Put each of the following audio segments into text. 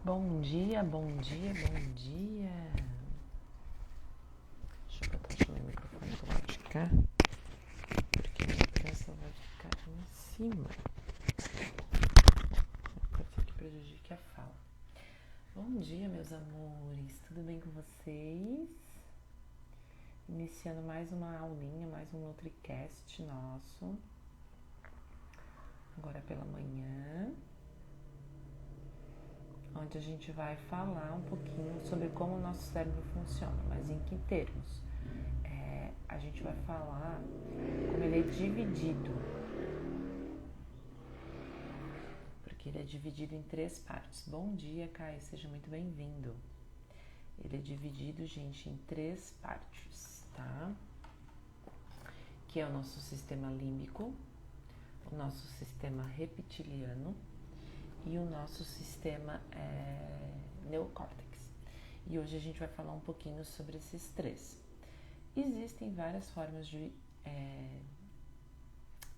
Bom dia, bom dia, bom dia. Deixa eu botar o meu microfone do lado de cá, porque a minha criança vai ficar em cima. Pode ser que prejudique a fala. Bom dia, meus amores, tudo bem com vocês? Iniciando mais uma aulinha, mais um NutriCast nosso. Agora pela manhã, onde a gente vai falar um pouquinho sobre como o nosso cérebro funciona, mas em que termos? A gente vai falar como ele é dividido, porque ele é dividido em 3 partes. Bom dia, Caio, seja muito bem-vindo. Ele é dividido, gente, em 3 partes, tá? Que é o nosso sistema límbico, o nosso sistema reptiliano e o nosso sistema neocórtex. E hoje a gente vai falar um pouquinho sobre esses 3. Existem várias formas de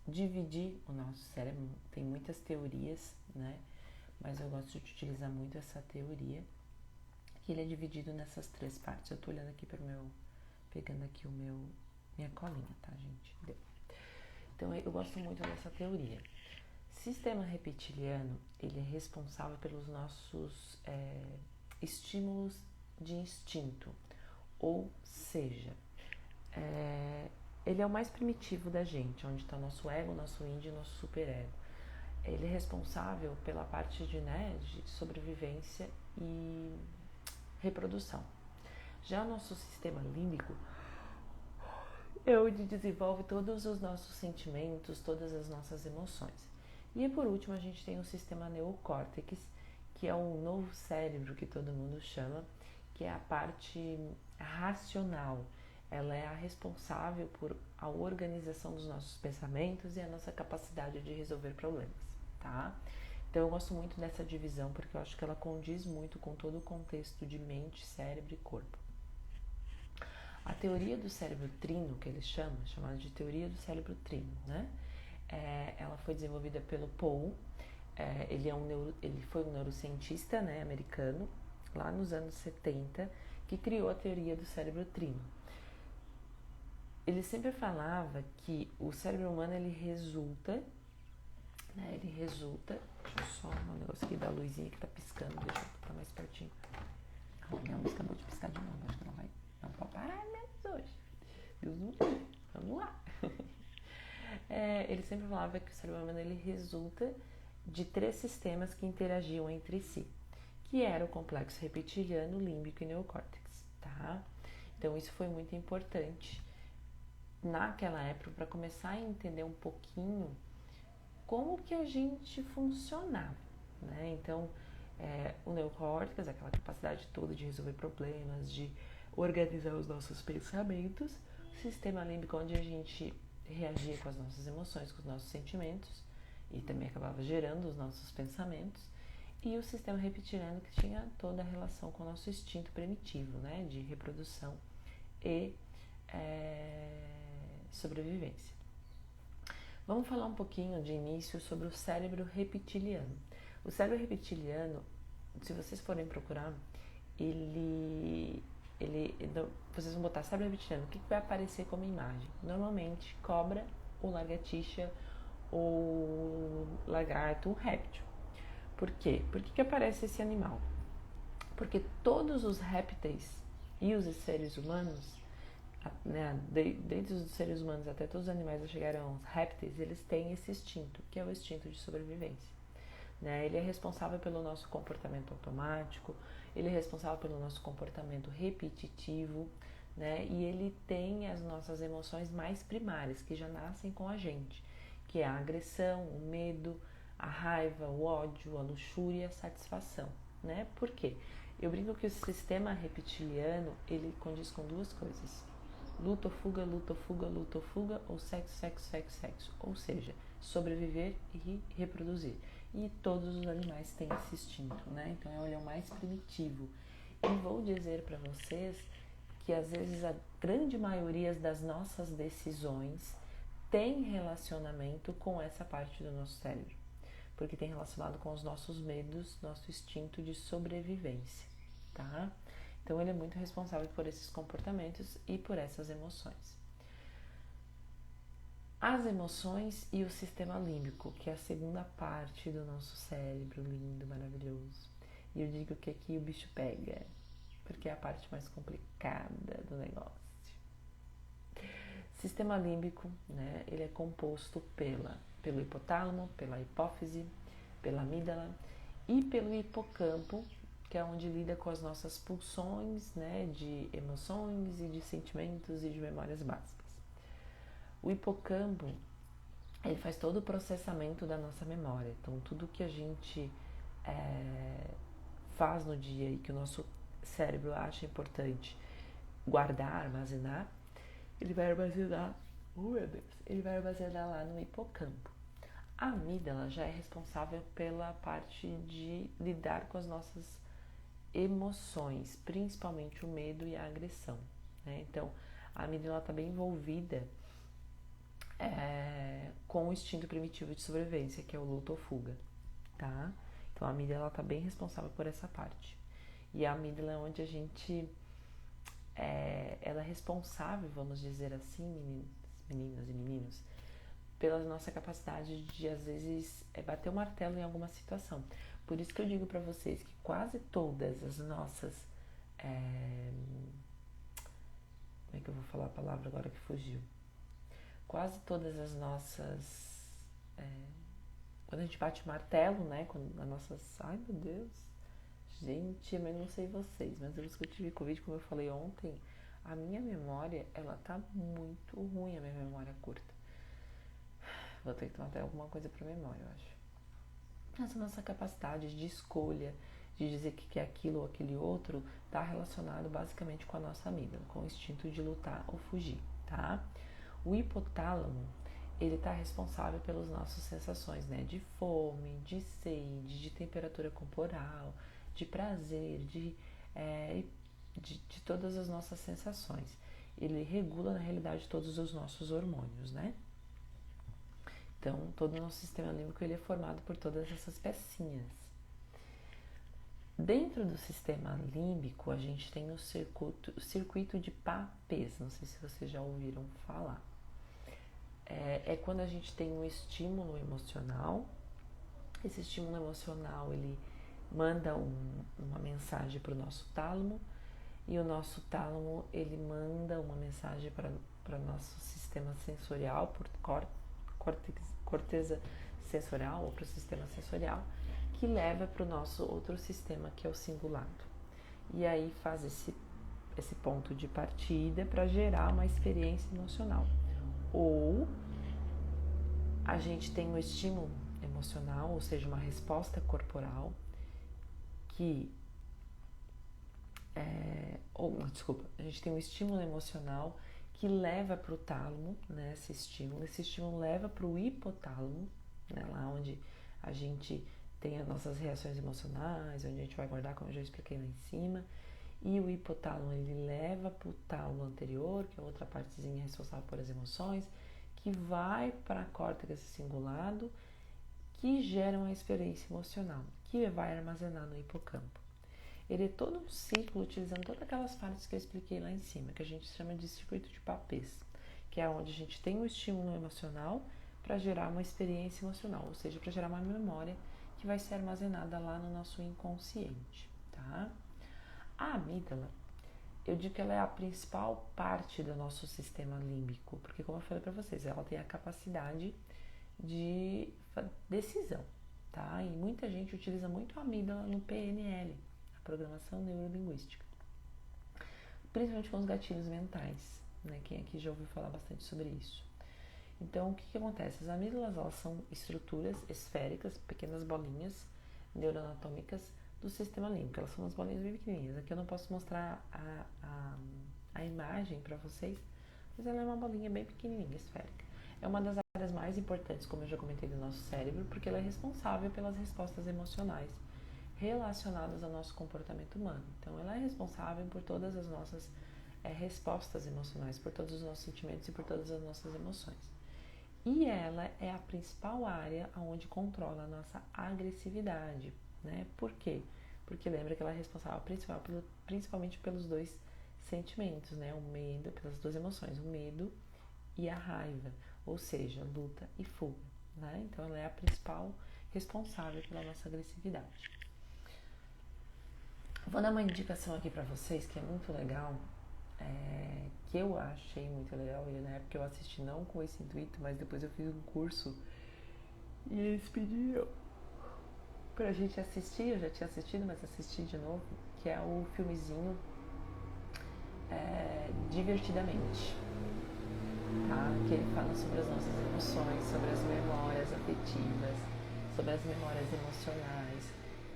dividir o nosso cérebro, tem muitas teorias, né? Mas eu gosto de utilizar muito essa teoria, que ele é dividido nessas 3 partes. Eu tô olhando aqui pegando aqui minha colinha, tá, gente? Deu. Então eu gosto muito dessa teoria. Sistema reptiliano, ele é responsável pelos nossos estímulos de instinto, ou seja, ele é o mais primitivo da gente, onde está o nosso ego, nosso índio e nosso superego. Ele é responsável pela parte de sobrevivência e reprodução. Já o nosso sistema límbico é onde desenvolve todos os nossos sentimentos, todas as nossas emoções. E por último, a gente tem o sistema neocórtex, que é o novo cérebro que todo mundo chama, que é a parte racional. Ela é a responsável por a organização dos nossos pensamentos e a nossa capacidade de resolver problemas, tá? Então eu gosto muito dessa divisão porque eu acho que ela condiz muito com todo o contexto de mente, cérebro e corpo. A teoria do cérebro trino, que eles chamam, chamada de teoria do cérebro trino, né? Ela foi desenvolvida pelo Paul. Ele foi um neurocientista, né, americano, lá nos anos 70, que criou a teoria do cérebro trino. Ele sempre falava que o cérebro humano ele resulta, deixa eu só um negócio aqui da luzinha que tá piscando, deixa eu botar mais pertinho. Minha luz acabou de piscar de novo, acho que não pode parar menos hoje. Deus não livre, vamos lá. Ele sempre falava que o cérebro humano ele resulta de 3 sistemas que interagiam entre si, que era o complexo reptiliano, límbico e neocórtex, tá? Então isso foi muito importante naquela época para começar a entender um pouquinho como que a gente funcionava, né? Então, o neocórtex, aquela capacidade toda de resolver problemas, de organizar os nossos pensamentos, o sistema límbico onde a gente reagia com as nossas emoções, com os nossos sentimentos e também acabava gerando os nossos pensamentos, e o sistema reptiliano que tinha toda a relação com o nosso instinto primitivo, né, de reprodução e sobrevivência. Vamos falar um pouquinho de início sobre o cérebro reptiliano. O cérebro reptiliano, se vocês forem procurar, vocês vão botar cérebro reptiliano, o que vai aparecer como imagem? Normalmente cobra ou lagartixa ou lagarto, um réptil. Por quê? Por que aparece esse animal? Porque todos os répteis e os seres humanos, né, desde os seres humanos até todos os animais a chegarem aos répteis, eles têm esse instinto, que é o instinto de sobrevivência. Né? Ele é responsável pelo nosso comportamento automático, ele é responsável pelo nosso comportamento repetitivo, né? E ele tem as nossas emoções mais primárias, que já nascem com a gente, que é a agressão, o medo, a raiva, o ódio, a luxúria, a satisfação, né? Por quê? Eu brinco que o sistema reptiliano, ele condiz com 2 coisas: luta ou fuga, luta ou fuga, luta ou fuga, ou sexo, sexo, sexo, sexo. Ou seja, sobreviver e reproduzir. E todos os animais têm esse instinto, né? Então ele é o mais primitivo. E vou dizer para vocês que às vezes a grande maioria das nossas decisões tem relacionamento com essa parte do nosso cérebro. porque tem relacionado com os nossos medos, nosso instinto de sobrevivência, tá? Então ele é muito responsável por esses comportamentos e por essas emoções. As emoções e o sistema límbico, que é a segunda parte do nosso cérebro lindo, maravilhoso. E eu digo que aqui o bicho pega, porque é a parte mais complicada do negócio. Sistema límbico, né, ele é composto pelo hipotálamo, pela hipófise, pela amígdala e pelo hipocampo, que é onde lida com as nossas pulsões, né, de emoções e de sentimentos e de memórias básicas. O hipocampo, ele faz todo o processamento da nossa memória. Então, tudo que a gente faz no dia e que o nosso cérebro acha importante guardar, armazenar, ele vai armazenar lá no hipocampo. A amígdala já é responsável pela parte de lidar com as nossas emoções, principalmente o medo e a agressão, né? Então, a amígdala está bem envolvida com o instinto primitivo de sobrevivência, que é o luta ou fuga, tá? Então, a amígdala está bem responsável por essa parte. E a amígdala é onde a gente... ela é responsável, vamos dizer assim, meninas e meninos, pela nossa capacidade de, às vezes, bater o martelo em alguma situação. Por isso que eu digo para vocês que quase todas as nossas... como é que eu vou falar a palavra agora que fugiu? Quase todas as nossas... quando a gente bate martelo, né? Quando as nossas... Ai, meu Deus! Gente, eu não sei vocês, mas depois que eu tive Covid, como eu falei ontem, a minha memória, ela tá muito ruim, a minha memória curta. Vou ter que tomar até alguma coisa pra memória, eu acho. Essa nossa capacidade de escolha, de dizer que é aquilo ou aquele outro, tá relacionado basicamente com a nossa amígdala, com o instinto de lutar ou fugir, tá? O hipotálamo, ele tá responsável pelas nossas sensações, né? De fome, de sede, de temperatura corporal, de prazer, de todas as nossas sensações. Ele regula, na realidade, todos os nossos hormônios, né? Então, todo o nosso sistema límbico ele é formado por todas essas pecinhas. Dentro do sistema límbico, a gente tem o circuito de Papez, não sei se vocês já ouviram falar. É quando a gente tem um estímulo emocional. Esse estímulo emocional, ele manda uma mensagem para o nosso tálamo, e o nosso tálamo, ele manda uma mensagem para o nosso sistema sensorial, por corteza sensorial, ou para o sistema sensorial, que leva para o nosso outro sistema, que é o cingulado. E aí faz esse ponto de partida para gerar uma experiência emocional. Ou a gente tem um estímulo emocional, ou seja, uma resposta corporal, que a gente tem um estímulo emocional que leva para o tálamo, né, esse estímulo leva para o hipotálamo, né, lá onde a gente tem as nossas reações emocionais, onde a gente vai guardar, como eu já expliquei lá em cima, e o hipotálamo ele leva para o tálamo anterior, que é outra partezinha responsável por as emoções, que vai para a córtex cingulado, que gera uma experiência emocional, que vai armazenar no hipocampo. Ele é todo um ciclo utilizando todas aquelas partes que eu expliquei lá em cima, que a gente chama de circuito de Papez, que é onde a gente tem um estímulo emocional para gerar uma experiência emocional, ou seja, para gerar uma memória que vai ser armazenada lá no nosso inconsciente, tá? A amígdala, eu digo que ela é a principal parte do nosso sistema límbico, porque como eu falei para vocês, ela tem a capacidade de decisão, tá? E muita gente utiliza muito a amígdala no PNL, a programação neurolinguística, principalmente com os gatilhos mentais, né? Quem aqui já ouviu falar bastante sobre isso. Então, o que acontece? As amígdalas, elas são estruturas esféricas, pequenas bolinhas neuroanatômicas do sistema límbico. Elas são umas bolinhas bem pequenininhas. Aqui eu não posso mostrar a imagem para vocês, mas ela é uma bolinha bem pequenininha, esférica. É uma das áreas mais importantes, como eu já comentei, do nosso cérebro, porque ela é responsável pelas respostas emocionais relacionadas ao nosso comportamento humano. Então, ela é responsável por todas as nossas respostas emocionais, por todos os nossos sentimentos e por todas as nossas emoções. E ela é a principal área onde controla a nossa agressividade, né? Por quê? Porque lembra que ela é responsável principalmente pelos dois sentimentos, né? O medo, pelas duas emoções, o medo e a raiva, ou seja, luta e fuga, né? Então ela é a principal responsável pela nossa agressividade. Vou dar uma indicação aqui para vocês que é muito legal, que eu achei muito legal, e na época eu assisti não com esse intuito, mas depois eu fiz um curso e eles pediram pra gente assistir, eu já tinha assistido, mas assisti de novo, que é o filmezinho Divertidamente, tá? Que ele fala sobre as nossas emoções, sobre as memórias afetivas, sobre as memórias emocionais.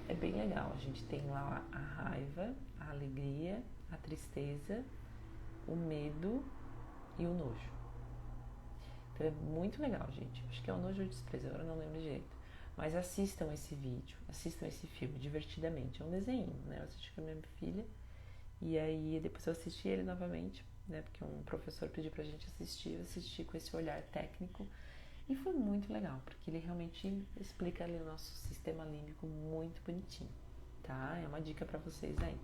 É bem legal, a gente tem lá a raiva, a alegria, a tristeza, o medo e o nojo. Então é muito legal, gente. Acho que é o nojo ou desprezo, agora não lembro direito. Mas assistam esse vídeo, assistam esse filme, Divertidamente. É um desenho, né? Eu assisti com a minha filha e aí depois eu assisti ele novamente, né? Porque um professor pediu pra gente assistir, eu assisti com esse olhar técnico e foi muito legal, porque ele realmente explica ali o nosso sistema límbico muito bonitinho, tá? É uma dica pra vocês aí.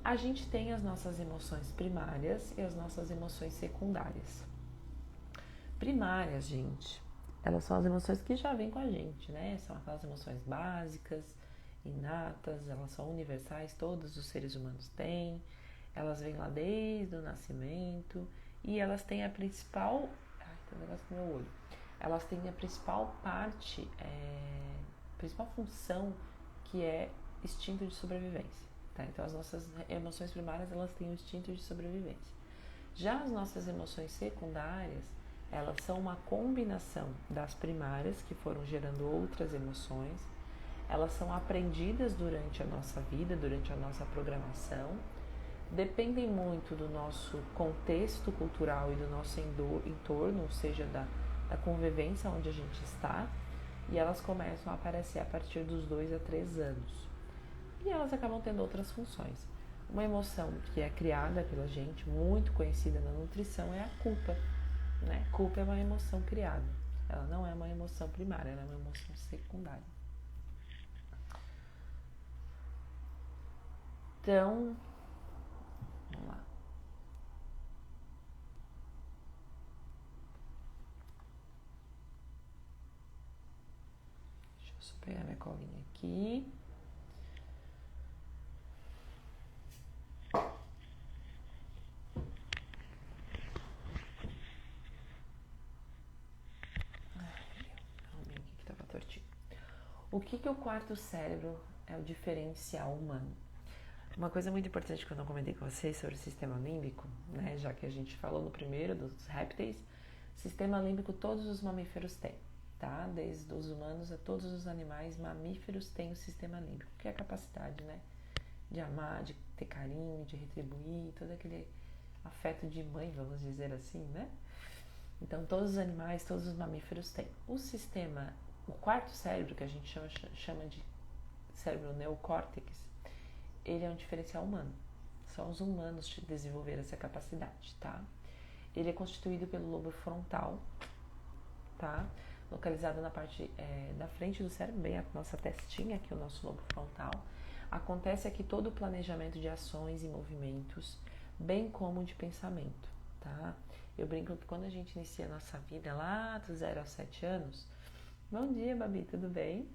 A gente tem as nossas emoções primárias e as nossas emoções secundárias. Primárias, gente, elas são as emoções que já vêm com a gente, né? São aquelas emoções básicas, inatas, elas são universais, todos os seres humanos têm. Elas vêm lá desde o nascimento e elas têm a principal... Ai, tem um negócio no meu olho. Elas têm a principal parte, principal função, que é instinto de sobrevivência, tá? Então as nossas emoções primárias, elas têm o instinto de sobrevivência. Já as nossas emoções secundárias, elas são uma combinação das primárias, que foram gerando outras emoções. Elas são aprendidas durante a nossa vida, durante a nossa programação. Dependem muito do nosso contexto cultural e do nosso entorno, ou seja, da convivência onde a gente está. E elas começam a aparecer a partir dos 2 a 3 anos. E elas acabam tendo outras funções. Uma emoção que é criada pela gente, muito conhecida na nutrição, é a culpa, né? Culpa é uma emoção criada. Ela não é uma emoção primária, ela é uma emoção secundária. Então, vamos lá. Deixa eu só pegar minha colinha aqui. O que o quarto cérebro é o diferencial humano? Uma coisa muito importante que eu não comentei com vocês sobre o sistema límbico, né, já que a gente falou no primeiro dos répteis, sistema límbico todos os mamíferos têm, tá? Desde os humanos a todos os animais mamíferos têm o sistema límbico, que é a capacidade, né, de amar, de ter carinho, de retribuir, todo aquele afeto de mãe, vamos dizer assim, né? Então todos os animais, todos os mamíferos têm. O quarto cérebro, que a gente chama de cérebro neocórtex, ele é um diferencial humano. Só os humanos desenvolveram essa capacidade, tá? Ele é constituído pelo lobo frontal, tá? Localizado na parte da frente do cérebro, bem a nossa testinha, aqui o nosso lobo frontal. Acontece aqui todo o planejamento de ações e movimentos, bem como de pensamento, tá? Eu brinco que quando a gente inicia a nossa vida lá do 0 aos 7 anos, bom dia, Babi, tudo bem?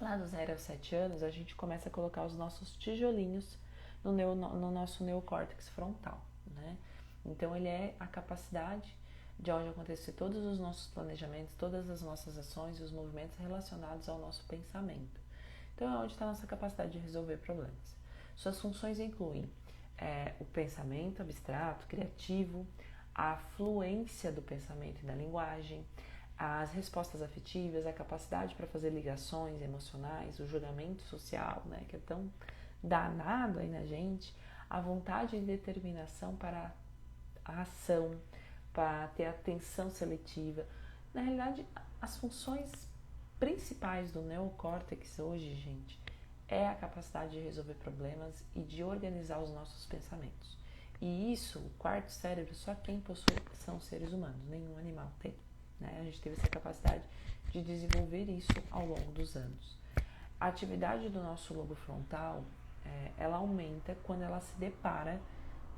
Lá dos 0 aos 7 anos, a gente começa a colocar os nossos tijolinhos no nosso neocórtex frontal, né? Então, ele é a capacidade de onde acontecer todos os nossos planejamentos, todas as nossas ações e os movimentos relacionados ao nosso pensamento. Então, é onde está a nossa capacidade de resolver problemas. Suas funções incluem o pensamento abstrato, criativo, a fluência do pensamento e da linguagem, as respostas afetivas, a capacidade para fazer ligações emocionais, o julgamento social, né, que é tão danado aí na gente, a vontade e determinação para a ação, para ter atenção seletiva. Na realidade, as funções principais do neocórtex hoje, gente, é a capacidade de resolver problemas e de organizar os nossos pensamentos. E isso, o quarto cérebro, só quem possui são os seres humanos, nenhum animal tem. né? A gente teve essa capacidade de desenvolver isso ao longo dos anos. A atividade do nosso lobo frontal, ela aumenta quando ela se depara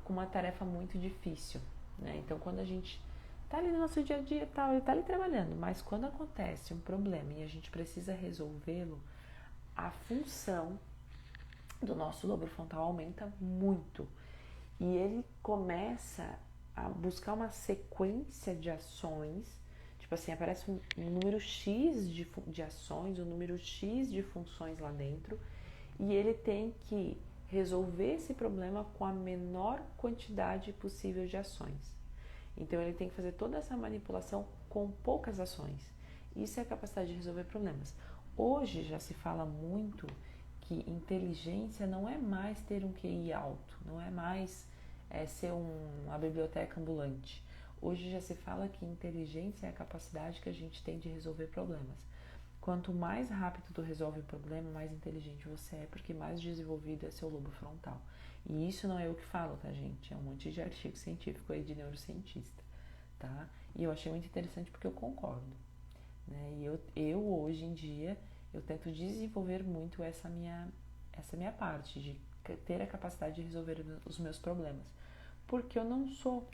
com uma tarefa muito difícil, né? Então, quando a gente tá ali no nosso dia a dia, ele tá ali trabalhando, mas quando acontece um problema e a gente precisa resolvê-lo, a função do nosso lobo frontal aumenta muito e ele começa a buscar uma sequência de ações, tipo assim, aparece um número X de ações, um número X de funções lá dentro, e ele tem que resolver esse problema com a menor quantidade possível de ações. Então ele tem que fazer toda essa manipulação com poucas ações. Isso é a capacidade de resolver problemas. Hoje já se fala muito que inteligência não é mais ter um QI alto, não é mais ser uma biblioteca ambulante. Hoje já se fala que inteligência é a capacidade que a gente tem de resolver problemas. Quanto mais rápido tu resolve o problema, mais inteligente você é, porque mais desenvolvido é seu lobo frontal. E isso não é eu que falo, tá, gente? É um monte de artigo científico aí de neurocientista, tá? E eu achei muito interessante porque eu concordo, né? E eu hoje em dia, eu tento desenvolver muito essa minha parte, de ter a capacidade de resolver os meus problemas. Porque eu não sou...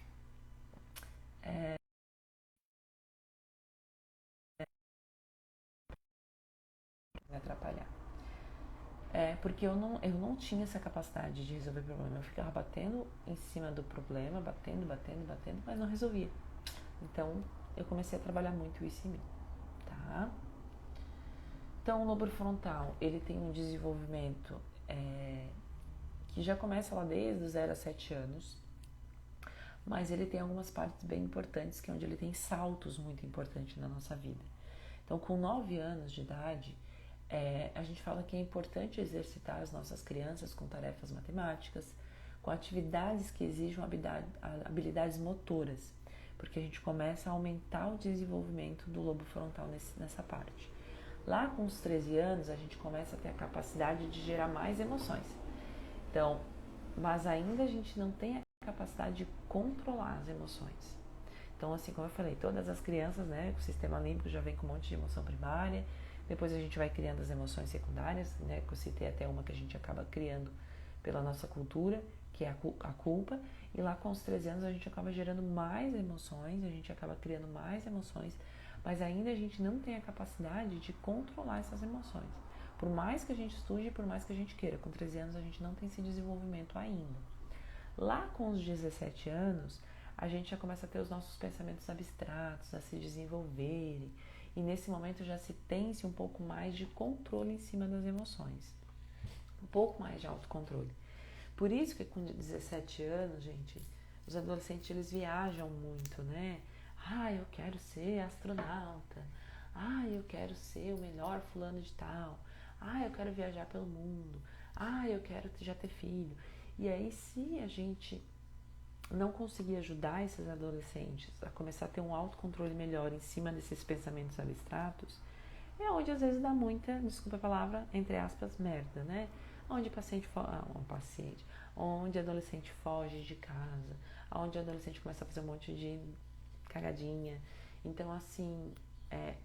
me atrapalhar. Porque eu não tinha essa capacidade de resolver problema. Eu ficava batendo em cima do problema, batendo, mas não resolvia. Então, eu comecei a trabalhar muito isso em mim, tá? Então, o lobo frontal, ele tem um desenvolvimento que já começa lá desde os 0 a 7 anos, mas ele tem algumas partes bem importantes, que é onde ele tem saltos muito importantes na nossa vida. Então, com 9 anos de idade, a gente fala que é importante exercitar as nossas crianças com tarefas matemáticas, com atividades que exijam habilidades motoras, porque a gente começa a aumentar o desenvolvimento do lobo frontal nessa parte. Lá com os 13 anos, a gente começa a ter a capacidade de gerar mais emoções. Então, mas ainda a gente não tem a capacidade de controlar as emoções. Então, assim como eu falei, todas as crianças, né, o sistema límbico já vem com um monte de emoção primária, depois a gente vai criando as emoções secundárias, né, que eu citei até uma que a gente acaba criando pela nossa cultura, que é a culpa, e lá com os 13 anos a gente acaba gerando mais emoções, a gente acaba criando mais emoções, mas ainda a gente não tem a capacidade de controlar essas emoções. Por mais que a gente estude, por mais que a gente queira, com 13 anos a gente não tem esse desenvolvimento ainda. Lá com os 17 anos, a gente já começa a ter os nossos pensamentos abstratos, a se desenvolverem, e nesse momento já se tem-se um pouco mais de controle em cima das emoções, um pouco mais de autocontrole. Por isso que com 17 anos, gente, os adolescentes eles viajam muito, né? Eu quero ser astronauta. Eu quero ser o melhor fulano de tal. Eu quero viajar pelo mundo. Eu quero já ter filho. E aí, se a gente não conseguir ajudar esses adolescentes a começar a ter um autocontrole melhor em cima desses pensamentos abstratos, é onde às vezes dá muita, desculpa a palavra, entre aspas, merda, né? Onde adolescente foge de casa, onde adolescente começa a fazer um monte de cagadinha. Então, assim,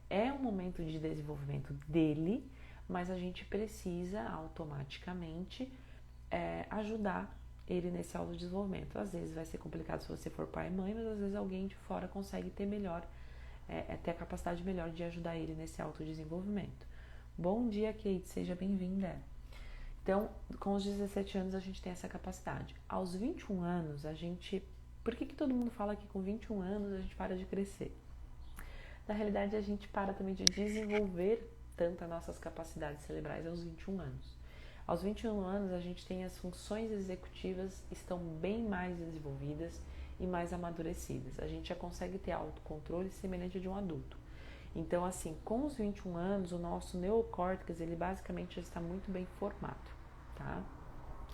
é um momento de desenvolvimento dele, mas a gente precisa automaticamente ajudar ele nesse autodesenvolvimento. Às vezes vai ser complicado se você for pai e mãe, mas às vezes alguém de fora consegue ter ter a capacidade melhor de ajudar ele nesse autodesenvolvimento. Bom dia, Kate, seja bem-vinda. Então, com os 17 anos a gente tem essa capacidade. Aos 21 anos, por que todo mundo fala que com 21 anos a gente para de crescer? Na realidade, a gente para também de desenvolver tanto as nossas capacidades cerebrais aos 21 anos. Aos 21 anos, a gente tem as funções executivas estão bem mais desenvolvidas e mais amadurecidas. A gente já consegue ter autocontrole semelhante a de um adulto. Então, assim, com os 21 anos, o nosso neocórtex, ele basicamente já está muito bem formado, tá?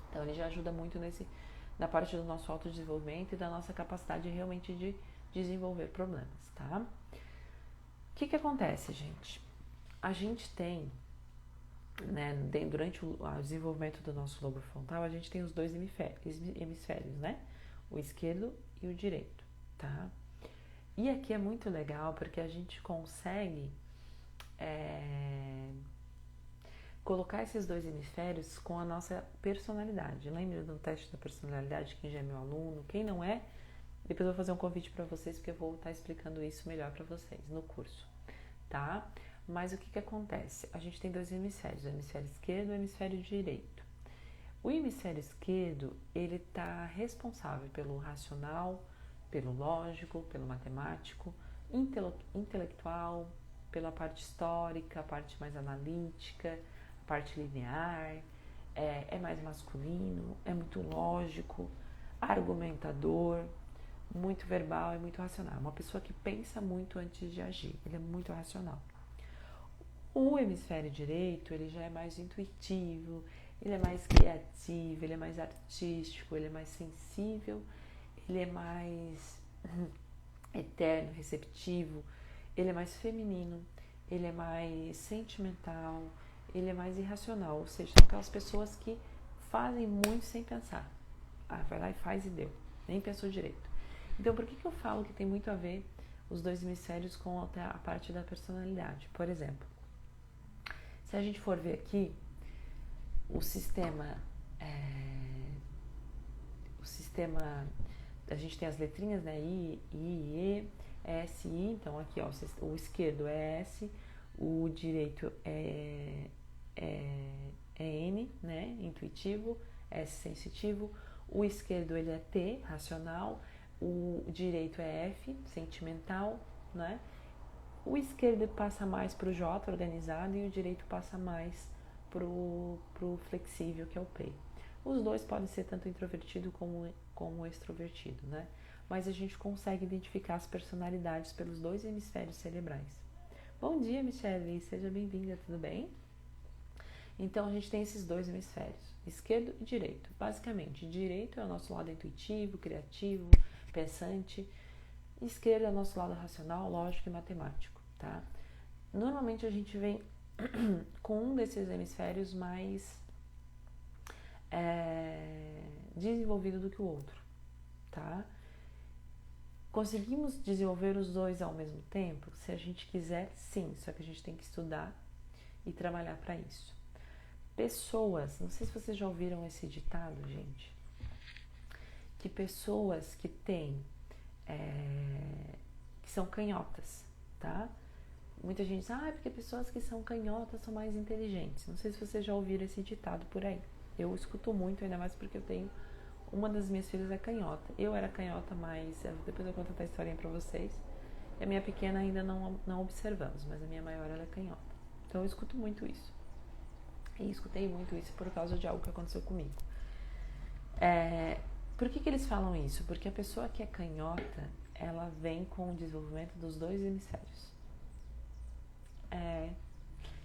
Então, ele já ajuda muito na parte do nosso autodesenvolvimento e da nossa capacidade realmente de desenvolver problemas, tá? O que acontece, gente? A gente tem, né, durante o desenvolvimento do nosso lobo frontal, a gente tem os dois hemisférios, né? O esquerdo e o direito, tá? E aqui é muito legal porque a gente consegue colocar esses dois hemisférios com a nossa personalidade. Lembra do teste da personalidade, quem já é meu aluno, quem não é? Depois eu vou fazer um convite para vocês, porque eu vou estar explicando isso melhor para vocês no curso, tá? Mas o que acontece? A gente tem dois hemisférios, o hemisfério esquerdo e o hemisfério direito. O hemisfério esquerdo, ele está responsável pelo racional, pelo lógico, pelo matemático, intelectual, pela parte histórica, a parte mais analítica, a parte linear, é mais masculino, é muito lógico, argumentador, muito verbal e muito racional. Uma pessoa que pensa muito antes de agir, ele é muito racional. O hemisfério direito, ele já é mais intuitivo, ele é mais criativo, ele é mais artístico, ele é mais sensível, ele é mais eterno, receptivo, ele é mais feminino, ele é mais sentimental, ele é mais irracional, ou seja, são aquelas pessoas que fazem muito sem pensar. Vai lá e faz e deu, nem pensou direito. Então, por que eu falo que tem muito a ver os dois hemisférios com a parte da personalidade? Por exemplo, se a gente for ver aqui, o sistema, a gente tem as letrinhas, né? I, E, S, I. Então, aqui, ó, o esquerdo é S, o direito é N, né? Intuitivo, S, sensitivo. O esquerdo, ele é T, racional. O direito é F, sentimental, né? O esquerdo passa mais para o J, organizado, e o direito passa mais para o flexível, que é o P. Os dois podem ser tanto introvertido como extrovertido, né? Mas a gente consegue identificar as personalidades pelos dois hemisférios cerebrais. Bom dia, Michele, seja bem-vinda, tudo bem? Então, a gente tem esses dois hemisférios, esquerdo e direito. Basicamente, direito é o nosso lado intuitivo, criativo, pensante. Esquerdo é o nosso lado racional, lógico e matemático, tá? Normalmente a gente vem com um desses hemisférios mais desenvolvido do que o outro, tá? Conseguimos desenvolver os dois ao mesmo tempo? Se a gente quiser, sim, só que a gente tem que estudar e trabalhar para isso. Pessoas, não sei se vocês já ouviram esse ditado, gente, que pessoas que têm, que são canhotas, tá? Muita gente diz, porque pessoas que são canhotas são mais inteligentes. Não sei se vocês já ouviram esse ditado por aí. Eu escuto muito, ainda mais porque eu tenho, uma das minhas filhas é canhota. Eu era canhota, mas depois eu conto a historinha pra vocês. E a minha pequena ainda não observamos, mas a minha maior, ela é canhota. Então eu escuto muito isso. E escutei muito isso por causa de algo que aconteceu comigo. Por que eles falam isso? Porque a pessoa que é canhota, ela vem com o desenvolvimento dos dois hemisférios.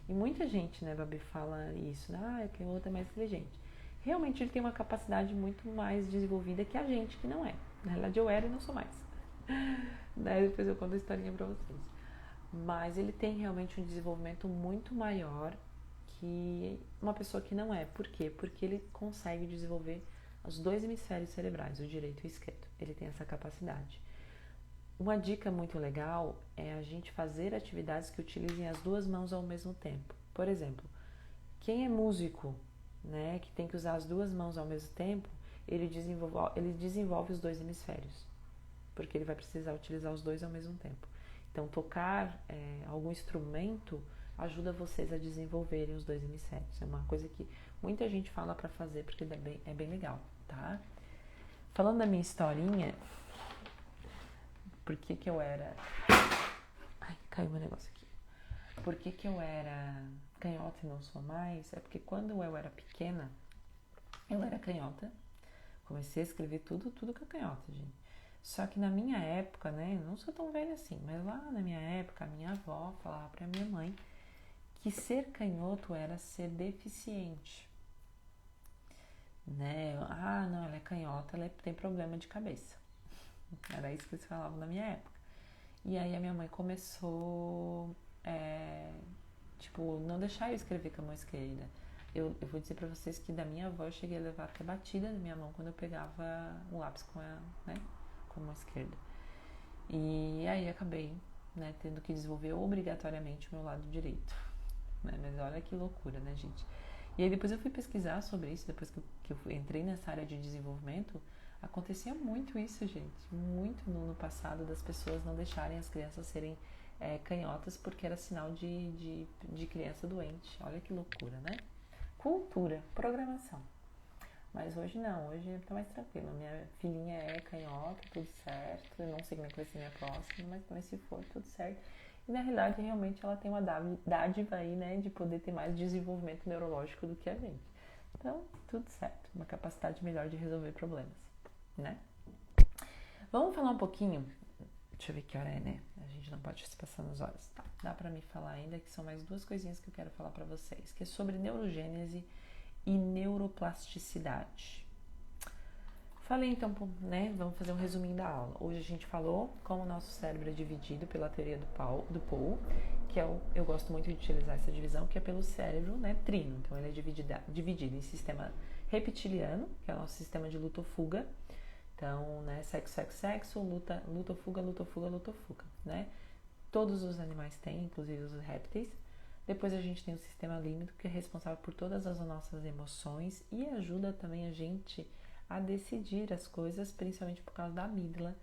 E muita gente, né, Babi, fala isso, né? Que o outro é mais inteligente. Realmente ele tem uma capacidade muito mais desenvolvida que a gente, que não é. Na realidade eu era e não sou mais. Depois eu conto a historinha pra vocês. Mas ele tem realmente um desenvolvimento muito maior que uma pessoa que não é. Por quê? Porque ele consegue desenvolver os dois hemisférios cerebrais, o direito e o esquerdo. Ele tem essa capacidade. Uma dica muito legal é a gente fazer atividades que utilizem as duas mãos ao mesmo tempo. Por exemplo, quem é músico, né, que tem que usar as duas mãos ao mesmo tempo, ele desenvolve os dois hemisférios, porque ele vai precisar utilizar os dois ao mesmo tempo. Então, tocar algum instrumento ajuda vocês a desenvolverem os dois hemisférios. É uma coisa que muita gente fala para fazer, porque é bem legal, tá? Falando da minha historinha, por que eu era... Ai, caiu meu negócio aqui. Por que eu era canhota e não sou mais? É porque quando eu era pequena, eu era canhota. Comecei a escrever tudo com a canhota, gente. Só que na minha época, né, não sou tão velha assim, mas lá na minha época, a minha avó falava pra minha mãe que ser canhoto era ser deficiente, né? Não, ela é canhota, ela tem problema de cabeça. Era isso que eles falavam na minha época. E aí a minha mãe começou, não deixar eu escrever com a mão esquerda. Eu vou dizer pra vocês que da minha avó eu cheguei a levar até batida na minha mão quando eu pegava um lápis com a mão esquerda. E aí acabei, né, tendo que desenvolver obrigatoriamente o meu lado direito. Né? Mas olha que loucura, né, gente? E aí depois eu fui pesquisar sobre isso, depois que eu entrei nessa área de desenvolvimento, acontecia muito isso, gente. Muito no passado das pessoas não deixarem as crianças serem canhotas porque era sinal de criança doente. Olha que loucura, né? Cultura, programação. Mas hoje não, hoje tá mais tranquilo. Minha filhinha é canhota, tudo certo. Eu não sei como é que vai ser minha próxima, mas se for, tudo certo. E na realidade, realmente, ela tem uma dádiva aí, né, de poder ter mais desenvolvimento neurológico do que a gente. Então, tudo certo. Uma capacidade melhor de resolver problemas, né? Vamos falar um pouquinho. Deixa eu ver que hora é, né? A gente não pode se passar nas horas. Tá, dá pra me falar ainda que são mais duas coisinhas que eu quero falar pra vocês, que é sobre neurogênese e neuroplasticidade. Falei então, né? Vamos fazer um resuminho da aula. Hoje a gente falou como o nosso cérebro é dividido pela teoria do Paul, que eu gosto muito de utilizar essa divisão, que é pelo cérebro, né, trino. Então ele é dividido em sistema reptiliano, que é o nosso sistema de luta ou fuga. Então, né, sexo, sexo, sexo, luta, luta ou fuga, luta ou fuga, luta ou fuga, né? Todos os animais têm, inclusive os répteis. Depois a gente tem o sistema límbico, que é responsável por todas as nossas emoções e ajuda também a gente a decidir as coisas, principalmente por causa da amígdala.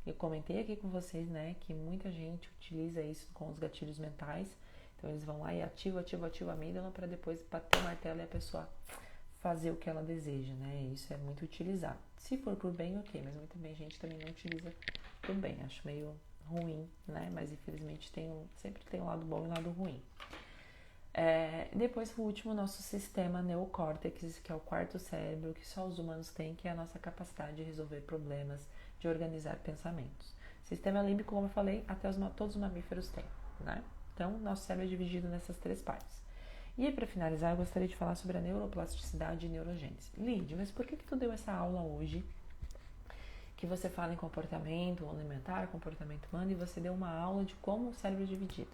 Eu comentei aqui com vocês, né, que muita gente utiliza isso com os gatilhos mentais. Então eles vão lá e ativam a amígdala para depois bater o martelo e a pessoa fazer o que ela deseja, né? Isso é muito utilizado. Se for por bem, ok, mas muita gente também não utiliza por bem. Acho meio ruim, né? Mas infelizmente sempre tem um lado bom e um lado ruim. Depois, por último, o nosso sistema neocórtex, que é o quarto cérebro que só os humanos têm, que é a nossa capacidade de resolver problemas, de organizar pensamentos. Sistema límbico, como eu falei, todos os mamíferos têm, né? Então, nosso cérebro é dividido nessas três partes. E aí, para finalizar, eu gostaria de falar sobre a neuroplasticidade e neurogênese. Lid, mas por que tu deu essa aula hoje? Que você fala em comportamento alimentar, comportamento humano, e você deu uma aula de como o cérebro é dividido.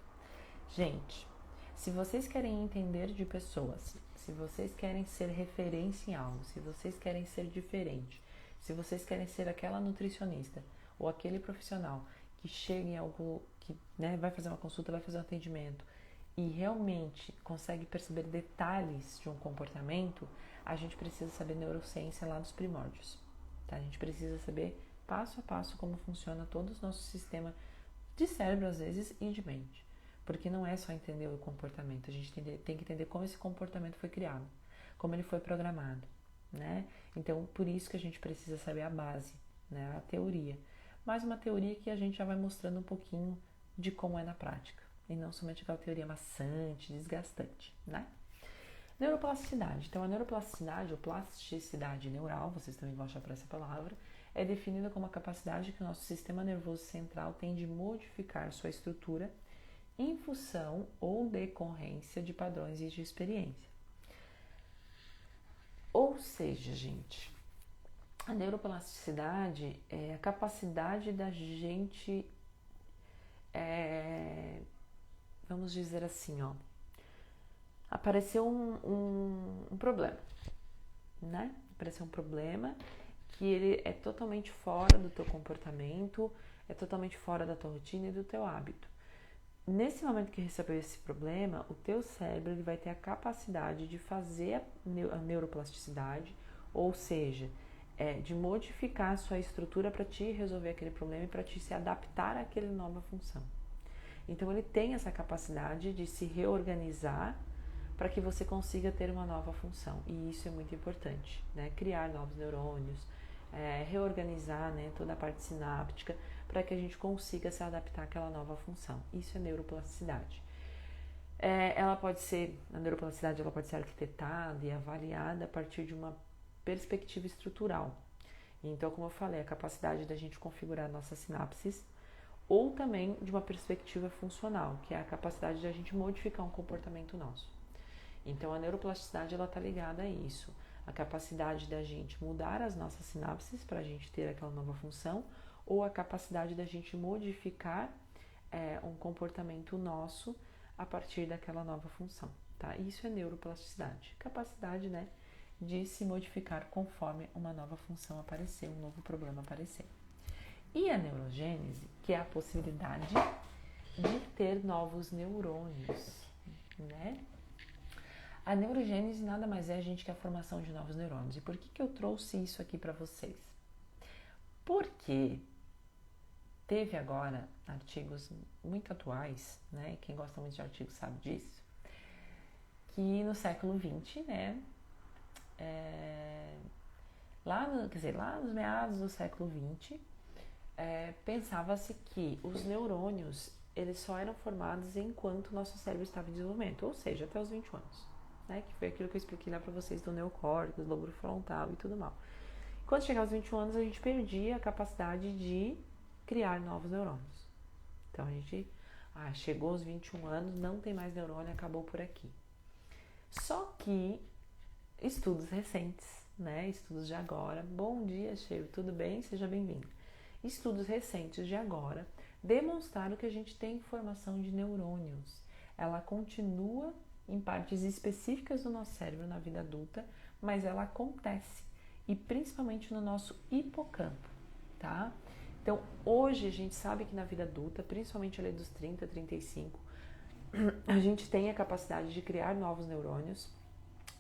Gente, se vocês querem entender de pessoas, se vocês querem ser referência em algo, se vocês querem ser diferente, se vocês querem ser aquela nutricionista ou aquele profissional que chega em algo, que, né, vai fazer uma consulta, vai fazer um atendimento e realmente consegue perceber detalhes de um comportamento, a gente precisa saber neurociência lá dos primórdios. Tá? A gente precisa saber passo a passo como funciona todo o nosso sistema de cérebro, às vezes, e de mente. Porque não é só entender o comportamento, a gente tem que entender como esse comportamento foi criado, como ele foi programado, né? Então, por isso que a gente precisa saber a base, né? A teoria. Mas uma teoria que a gente já vai mostrando um pouquinho de como é na prática, e não somente aquela teoria maçante, desgastante, né? Neuroplasticidade. Então, a neuroplasticidade ou plasticidade neural, vocês também vão achar por essa palavra, é definida como a capacidade que o nosso sistema nervoso central tem de modificar sua estrutura em função ou decorrência de padrões e de experiência. Ou seja, gente, a neuroplasticidade é a capacidade da gente, vamos dizer assim, ó, apareceu um problema, né? Apareceu um problema que ele é totalmente fora do teu comportamento, é totalmente fora da tua rotina e do teu hábito. Nesse momento que recebeu esse problema, o teu cérebro ele vai ter a capacidade de fazer a neuroplasticidade, ou seja, de modificar a sua estrutura para te resolver aquele problema e para te se adaptar àquela nova função. Então ele tem essa capacidade de se reorganizar para que você consiga ter uma nova função. E isso é muito importante, né? Criar novos neurônios, reorganizar, né, toda a parte sináptica para que a gente consiga se adaptar àquela nova função. Isso é neuroplasticidade. A neuroplasticidade ela pode ser arquitetada e avaliada a partir de uma perspectiva estrutural. Então, como eu falei, a capacidade da gente configurar nossas sinapses, ou também de uma perspectiva funcional, que é a capacidade de a gente modificar um comportamento nosso. Então, a neuroplasticidade ela está ligada a isso, a capacidade da gente mudar as nossas sinapses para a gente ter aquela nova função, ou a capacidade da gente modificar um comportamento nosso a partir daquela nova função, tá? Isso é neuroplasticidade, capacidade, né, de se modificar conforme uma nova função aparecer, um novo problema aparecer. E a neurogênese que é a possibilidade de ter novos neurônios, né? A neurogênese nada mais é, gente, que a formação de novos neurônios. E por que eu trouxe isso aqui para vocês? Porque teve agora artigos muito atuais, né? Quem gosta muito de artigos sabe disso, que no século XX, né? Lá nos meados do século XX, pensava-se que os neurônios eles só eram formados enquanto o nosso cérebro estava em desenvolvimento, ou seja, até os 21 anos, né? Que foi aquilo que eu expliquei lá para vocês do neocórtex, lóbulo frontal e tudo mal. Quando chegava aos 21 anos, a gente perdia a capacidade de criar novos neurônios. Então a gente chegou aos 21 anos, não tem mais neurônio, acabou por aqui. Só que estudos recentes, né? Estudos de agora. Bom dia, Cheio, tudo bem? Seja bem-vindo. Estudos recentes de agora demonstraram que a gente tem formação de neurônios. Ela continua em partes específicas do nosso cérebro na vida adulta, mas ela acontece, e principalmente no nosso hipocampo, tá? Então, hoje a gente sabe que na vida adulta, principalmente ali dos 30, 35, a gente tem a capacidade de criar novos neurônios,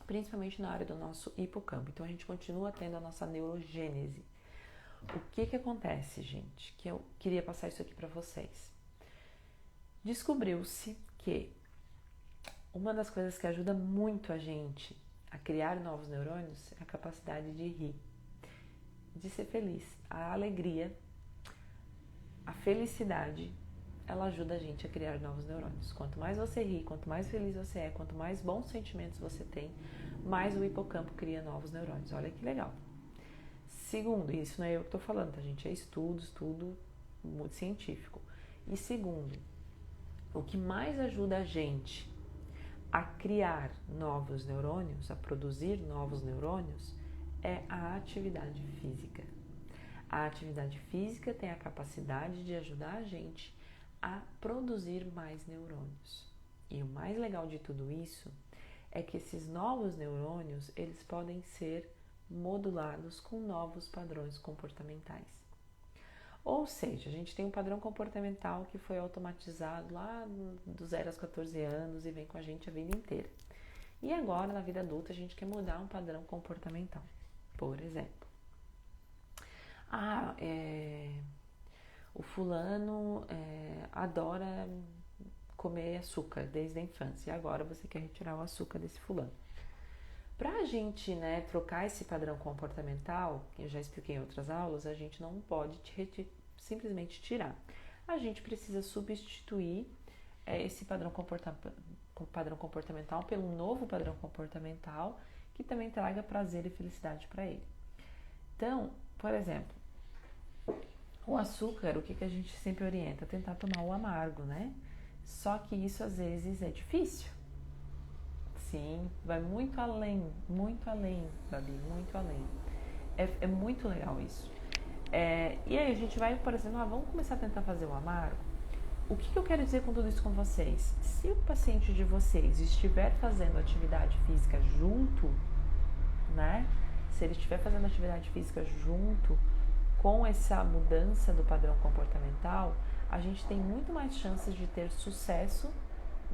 principalmente na área do nosso hipocampo. Então, a gente continua tendo a nossa neurogênese. O que acontece, gente? Que eu queria passar isso aqui para vocês. Descobriu-se que uma das coisas que ajuda muito a gente a criar novos neurônios é a capacidade de rir, de ser feliz. A alegria, a felicidade, ela ajuda a gente a criar novos neurônios. Quanto mais você ri, quanto mais feliz você é, quanto mais bons sentimentos você tem, mais o hipocampo cria novos neurônios. Olha que legal. Segundo, isso não é eu que estou falando, tá, gente? É estudo muito científico. E segundo, o que mais ajuda a gente a criar novos neurônios, a produzir novos neurônios, é a atividade física. A atividade física tem a capacidade de ajudar a gente a produzir mais neurônios. E o mais legal de tudo isso é que esses novos neurônios, eles podem ser modulados com novos padrões comportamentais. Ou seja, a gente tem um padrão comportamental que foi automatizado lá dos 0 aos 14 anos e vem com a gente a vida inteira. E agora, na vida adulta, a gente quer mudar um padrão comportamental. Por exemplo, o fulano adora comer açúcar desde a infância e agora você quer retirar o açúcar desse fulano. Para a gente, né, trocar esse padrão comportamental, que eu já expliquei em outras aulas, a gente não pode simplesmente tirar. A gente precisa substituir esse padrão comportamental pelo novo padrão comportamental que também traga prazer e felicidade para ele. Então, por exemplo, o açúcar, o que a gente sempre orienta? Tentar tomar o amargo, né? Só que isso às vezes é difícil. Sim, vai muito além, Babi, muito além. É muito legal isso. E aí a gente vai, por exemplo, vamos começar a tentar fazer o amargo. O que eu quero dizer com tudo isso com vocês? Se o paciente de vocês estiver fazendo atividade física junto, né? Se ele estiver fazendo atividade física junto com essa mudança do padrão comportamental, a gente tem muito mais chances de ter sucesso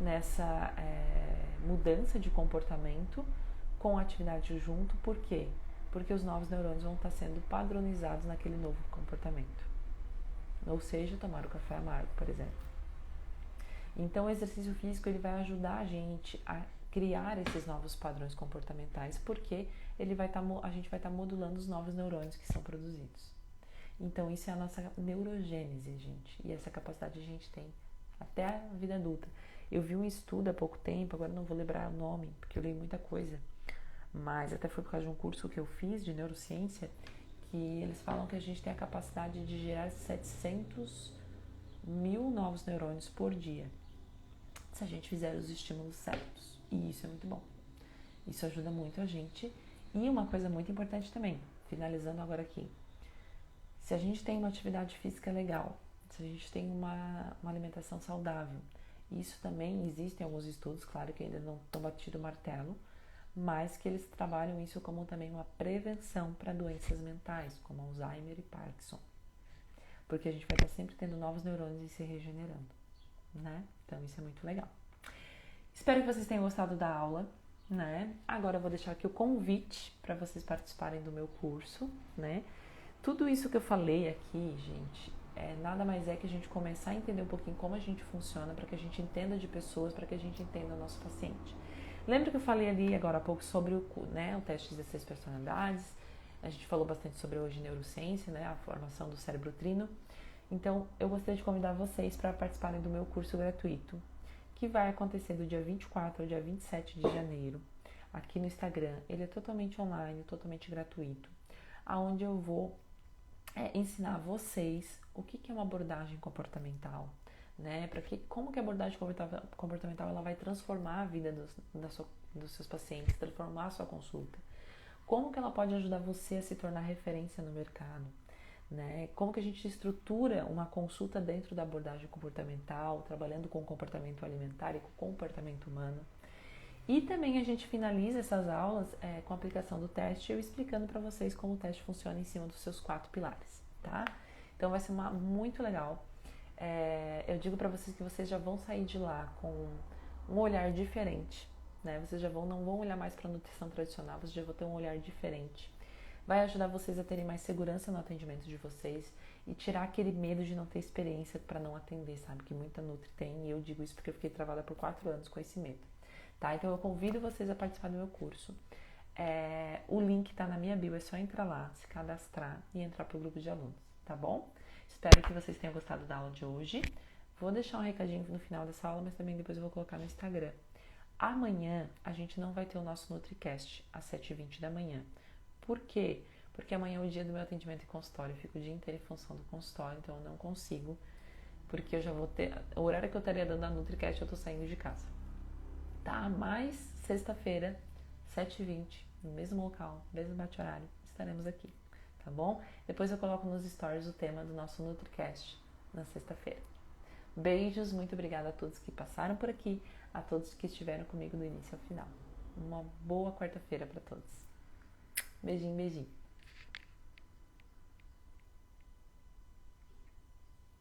nessa mudança de comportamento com a atividade junto. Por quê? Porque os novos neurônios vão estar sendo padronizados naquele novo comportamento. Ou seja, tomar o café amargo, por exemplo. Então, o exercício físico ele vai ajudar a gente a criar esses novos padrões comportamentais, porque a gente vai estar modulando os novos neurônios que são produzidos. Então, isso é a nossa neurogênese, gente. E essa capacidade a gente tem até a vida adulta. Eu vi um estudo há pouco tempo, agora não vou lembrar o nome, porque eu li muita coisa, mas até foi por causa de um curso que eu fiz de neurociência, que eles falam que a gente tem a capacidade de gerar 700 mil novos neurônios por dia, se a gente fizer os estímulos certos. E isso é muito bom. Isso ajuda muito a gente. E uma coisa muito importante também, finalizando agora aqui, se a gente tem uma atividade física legal, se a gente tem uma alimentação saudável, isso também existem alguns estudos, claro que ainda não estão batido o martelo, mas que eles trabalham isso como também uma prevenção para doenças mentais, como Alzheimer e Parkinson. porque a gente vai estar sempre tendo novos neurônios e se regenerando, né? Então isso é muito legal. Espero que vocês tenham gostado da aula, né? Agora eu vou deixar aqui o convite para vocês participarem do meu curso, né? Tudo isso que eu falei aqui, gente, nada mais é que a gente começar a entender um pouquinho como a gente funciona, para que a gente entenda de pessoas, para que a gente entenda o nosso paciente. Lembra que eu falei ali agora há pouco sobre o teste de 16 personalidades? A gente falou bastante sobre hoje neurociência, né? A formação do cérebro trino. Então, eu gostaria de convidar vocês para participarem do meu curso gratuito, que vai acontecer do dia 24 ao dia 27 de janeiro, aqui no Instagram. Ele é totalmente online, totalmente gratuito, onde eu vou ensinar vocês o que é uma abordagem comportamental, né? Como que a abordagem comportamental ela vai transformar a vida dos seus pacientes, transformar a sua consulta. Como que ela pode ajudar você a se tornar referência no mercado, né? Como que a gente estrutura uma consulta dentro da abordagem comportamental, trabalhando com o comportamento alimentar e com o comportamento humano. E também a gente finaliza essas aulas com a aplicação do teste, eu explicando para vocês como o teste funciona em cima dos seus 4 pilares, tá? Então vai ser muito legal. Eu digo para vocês que vocês já vão sair de lá com um olhar diferente, né? Vocês não vão olhar mais para a nutrição tradicional, vocês já vão ter um olhar diferente. Vai ajudar vocês a terem mais segurança no atendimento de vocês e tirar aquele medo de não ter experiência para não atender, sabe? Que muita Nutri tem, e eu digo isso porque eu fiquei travada por 4 anos com esse medo. Tá? Então eu convido vocês a participar do meu curso. O link tá na minha bio, é só entrar lá, se cadastrar e entrar pro grupo de alunos, tá bom? Espero que vocês tenham gostado da aula de hoje. Vou deixar um recadinho no final dessa aula, mas também depois eu vou colocar no Instagram. Amanhã a gente não vai ter o nosso NutriCast às 7h20 da manhã. Por quê? Porque amanhã é o dia do meu atendimento em consultório. Eu fico o dia inteiro em função do consultório, então eu não consigo. Porque eu já vou ter... O horário que eu estaria dando a NutriCast, eu tô saindo de casa. Tá? Mas sexta-feira, 7h20, no mesmo local, mesmo bate-horário, estaremos aqui, tá bom? Depois eu coloco nos stories o tema do nosso NutriCast na sexta-feira. Beijos, muito obrigada a todos que passaram por aqui, a todos que estiveram comigo do início ao final. Uma boa quarta-feira para todos. Beijinho, beijinho.